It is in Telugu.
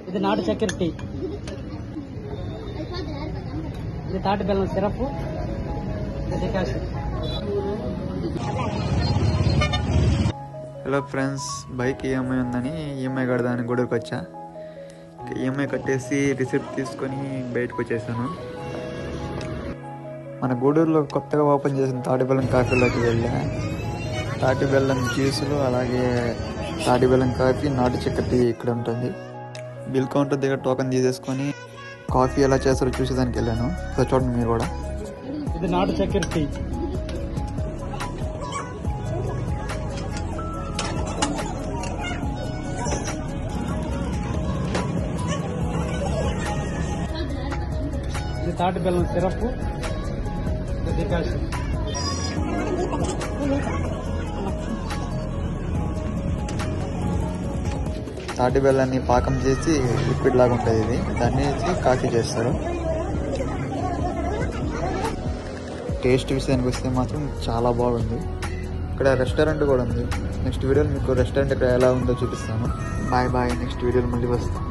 ఇది నాటు చక్కెర టీ, ఇది తాటి బెల్లం సిరప్, ఇది decoction. Hello friends, bike EMI ఉందని ఈఎంఐ కడదానికి గూడూరుకి వచ్చా. ఈఎంఐ కట్టేసి రిసిప్ట్ తీసుకొని బయటకు వచ్చేసాను. మన గూడూరులో కొత్తగా ఓపెన్ చేసిన తాటి బెల్లం కాఫీలోకి వెళ్ళా. తాటి బెల్లం జ్యూసులు, అలాగే తాటి బెల్లం కాఫీ, నాటు చక్కెర టీ ఇక్కడ ఉంటుంది. బిల్ కౌంటర్ దగ్గర టోకెన్ తీసేసుకొని కాఫీ ఎలా చేస్తారో చూసేదానికి వెళ్ళాను. సో చూడండి మీరు కూడా. ఇది నాటు చక్కెర టీ, ఇది తాటి బెల్లం సిరప్, ఇది డికాషన్. తాటి బెల్లాన్ని పాకం చేసి లిక్విడ్ లాగా ఉంటుంది. ఇది దాన్ని వేసి కాఫీ చేస్తారు. టేస్ట్ విషయానికి వస్తే మాత్రం చాలా బాగుంది. ఇక్కడ రెస్టారెంట్ కూడా ఉంది. నెక్స్ట్ వీడియోలో మీకు రెస్టారెంట్ ఇక్కడ ఎలా ఉందో చూపిస్తాను. Bye bye. నెక్స్ట్ వీడియోలో మళ్ళీ వస్తాను.